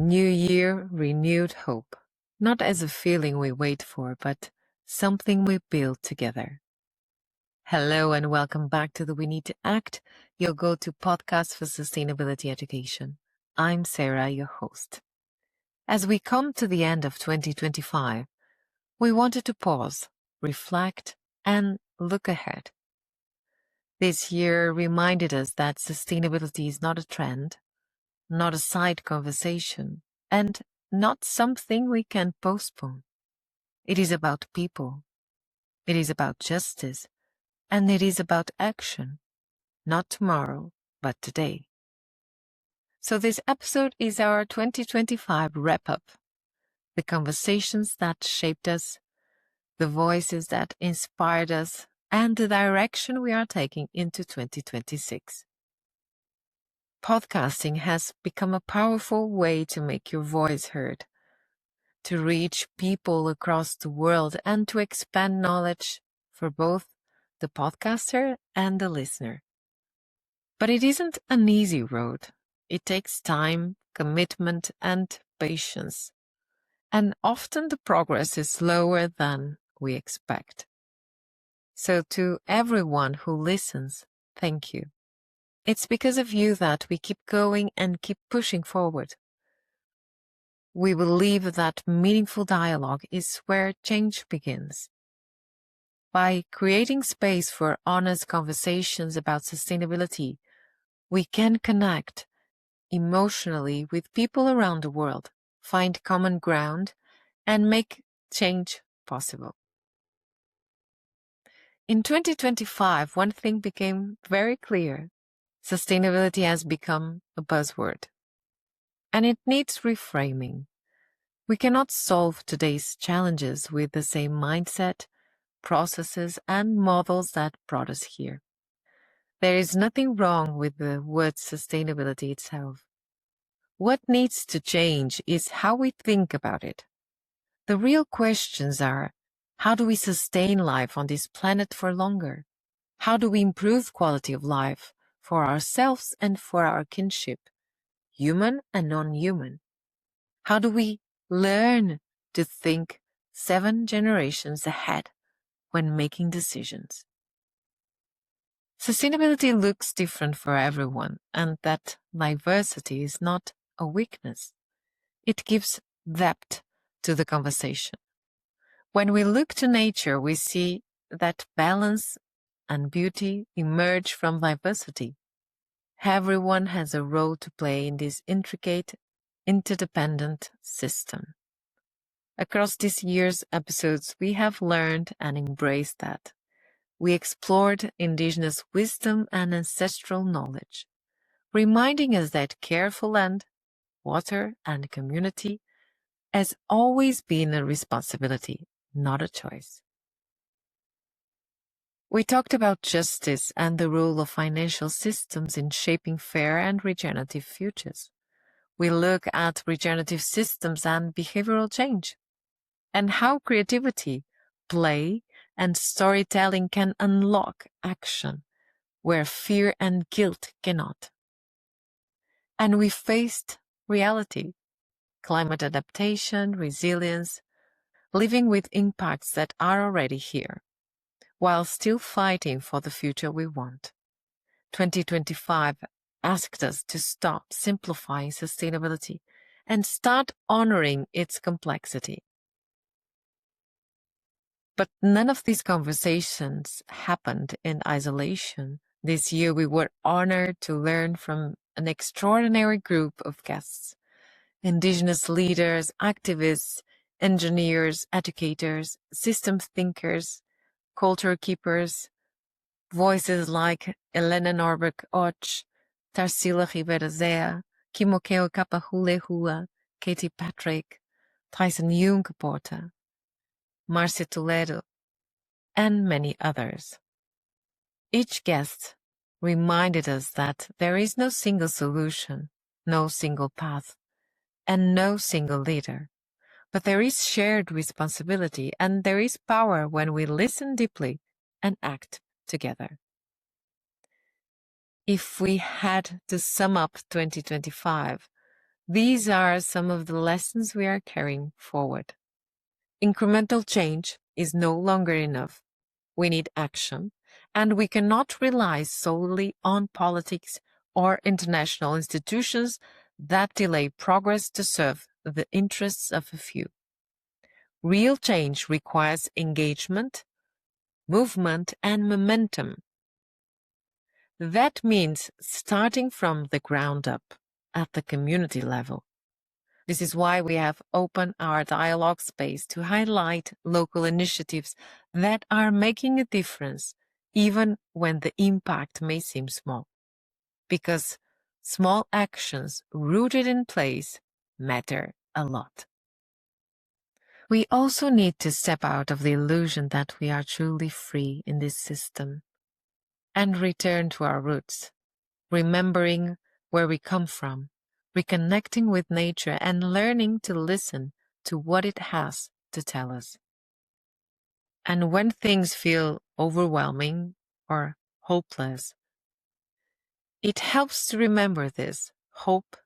New year, renewed hope. Not as a feeling we wait for, but something we build together. Hello and welcome back to the We Need to Act, your go-to podcast for sustainability education. I'm Sarah, your host. As we come to the end of 2025, we wanted to pause, reflect, and look ahead. This year reminded us that sustainability is not a trend, not a side conversation, and not something we can postpone. It is about people. It is about justice. And it is about action. Not tomorrow, but today. So this episode is our 2025 wrap-up. The conversations that shaped us, the voices that inspired us, and the direction we are taking into 2026. Podcasting has become a powerful way to make your voice heard, to reach people across the world, and to expand knowledge for both the podcaster and the listener. But it isn't an easy road. It takes time, commitment, and patience. And often the progress is slower than we expect. So to everyone who listens, thank you. It's because of you that we keep going and keep pushing forward. We believe that meaningful dialogue is where change begins. By creating space for honest conversations about sustainability, we can connect emotionally with people around the world, find common ground, and make change possible. In 2025, one thing became very clear. Sustainability has become a buzzword, and it needs reframing. We cannot solve today's challenges with the same mindset, processes, and models that brought us here. There is nothing wrong with the word sustainability itself. What needs to change is how we think about it. The real questions are, how do we sustain life on this planet for longer? How do we improve quality of life for ourselves and for our kinship, human and non-human? How do we learn to think 7 generations ahead when making decisions? Sustainability looks different for everyone, and that diversity is not a weakness. It gives depth to the conversation. When we look to nature, we see that balance and beauty emerge from diversity. Everyone has a role to play in this intricate, interdependent system. Across this year's episodes, we have learned and embraced that. We explored Indigenous wisdom and ancestral knowledge, reminding us that care for land, water, and community has always been a responsibility, not a choice. We talked about justice and the role of financial systems in shaping fair and regenerative futures. We look at regenerative systems and behavioral change, and how creativity, play, and storytelling can unlock action where fear and guilt cannot. And we faced reality, climate adaptation, resilience, living with impacts that are already here, while still fighting for the future we want. 2025 asked us to stop simplifying sustainability and start honoring its complexity. But none of these conversations happened in isolation. This year we were honored to learn from an extraordinary group of guests: Indigenous leaders, activists, engineers, educators, systems thinkers, culture keepers, voices like Helena Norberg-Och, Tarsila Ribeira-Zea, Kimokeo Kapahulehua, Katie Patrick, Tyson Junkeporta, Marcia Toledo, and many others. Each guest reminded us that there is no single solution, no single path, and no single leader. But there is shared responsibility, and there is power when we listen deeply and act together. If we had to sum up 2025, These are some of the lessons we are carrying forward. Incremental change is no longer enough. We need action, and we cannot rely solely on politics or international institutions that delay progress to serve the interests of a few. Real change requires engagement, movement, and momentum. That means starting from the ground up, at the community level. This is why we have opened our dialogue space to highlight local initiatives that are making a difference, even when the impact may seem small. Because small actions rooted in place matter a lot. We also need to step out of the illusion that we are truly free in this system and return to our roots, remembering where we come from, reconnecting with nature, and learning to listen to what it has to tell us. And when things feel overwhelming or hopeless, it helps to remember this. Hope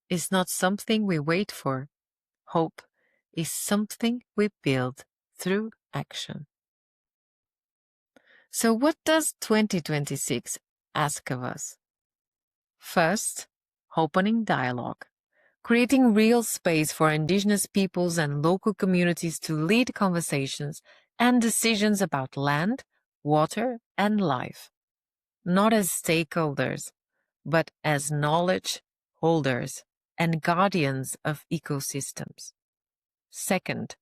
is not something we wait for. Hope is something we build through action. So what does 2026 ask of us? First, opening dialogue, creating real space for Indigenous peoples and local communities to lead conversations and decisions about land, water, and life, not as stakeholders, but as knowledge holders and guardians of ecosystems. Second,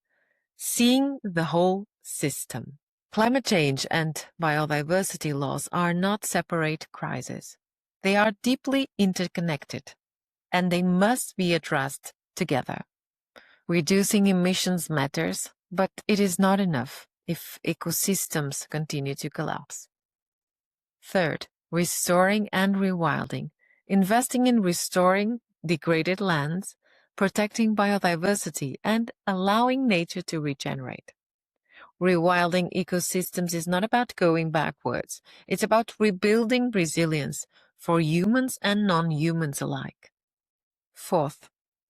seeing the whole system. Climate change and biodiversity loss are not separate crises. They are deeply interconnected, and they must be addressed together. Reducing emissions matters, but it is not enough if ecosystems continue to collapse. Third, restoring and rewilding. Investing in restoring degraded lands, protecting biodiversity, and allowing nature to regenerate. Rewilding ecosystems is not about going backwards. It's about rebuilding resilience for humans and non-humans alike. Fourth,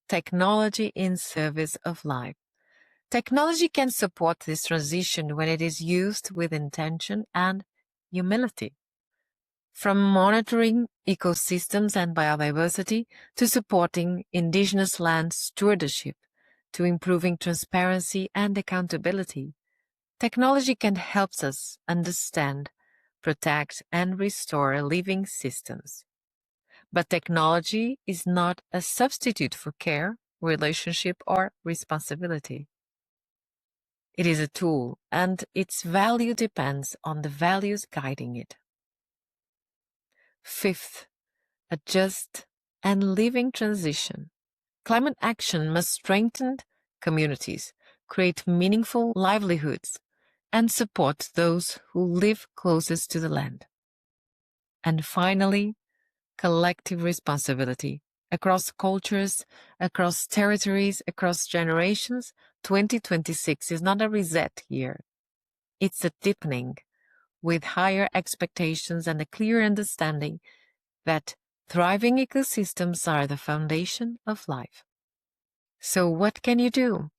technology in service of life. Technology can support this transition when it is used with intention and humility. From monitoring ecosystems and biodiversity to supporting Indigenous land stewardship to improving transparency and accountability, technology can help us understand, protect, and restore living systems. But technology is not a substitute for care, relationship, or responsibility. It is a tool, and its value depends on the values guiding it. Fifth, a just and living transition. Climate action must strengthen communities, create meaningful livelihoods, and support those who live closest to the land. And finally, collective responsibility. Across cultures, across territories, across generations, 2026 is not a reset year. It's a deepening, with higher expectations and a clear understanding that thriving ecosystems are the foundation of life. So what can you do?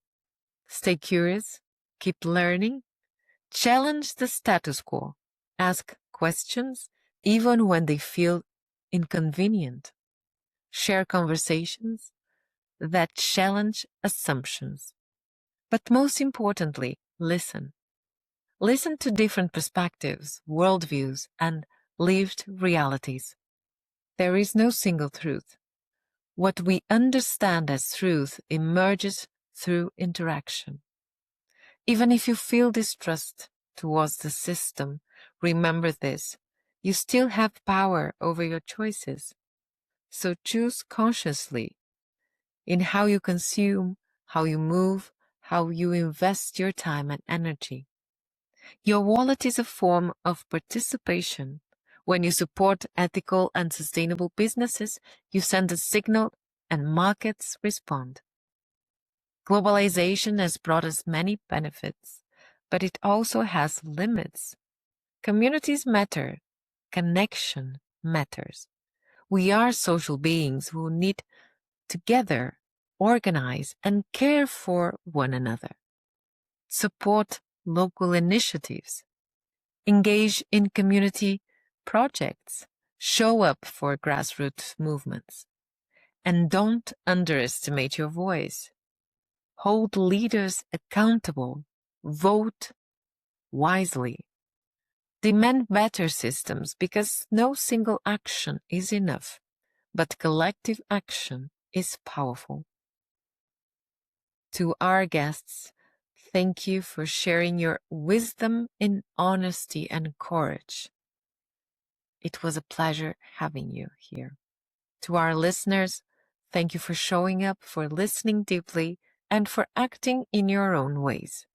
Stay curious, keep learning, challenge the status quo, ask questions even when they feel inconvenient, share conversations that challenge assumptions. But most importantly, listen. Listen to different perspectives, worldviews, and lived realities. There is no single truth. What we understand as truth emerges through interaction. Even if you feel distrust towards the system, remember this: you still have power over your choices. So choose consciously in how you consume, how you move, how you invest your time and energy. Your wallet is a form of participation. When you support ethical and sustainable businesses, you send a signal and markets respond. Globalization has brought us many benefits, but it also has limits. Communities matter. Connection matters. We are social beings who need together, organize, and care for one another. Support local initiatives. Engage in community projects. Show up for grassroots movements. And don't underestimate your voice. Hold leaders accountable. Vote wisely. Demand better systems because no single action is enough, but collective action is powerful. To our guests, thank you for sharing your wisdom in honesty and courage. It was a pleasure having you here. To our listeners, thank you for showing up, for listening deeply, and for acting in your own ways.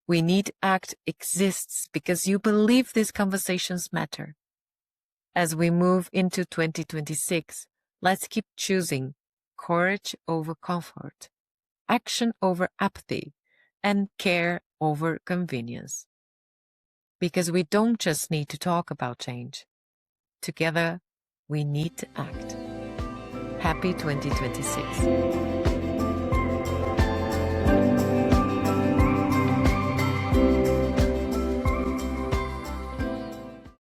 We Need Act exists because you believe these conversations matter. As we move into 2026, let's keep choosing courage over comfort, action over apathy, and care over convenience. Because we don't just need to talk about change. Together, we need to act. Happy 2026.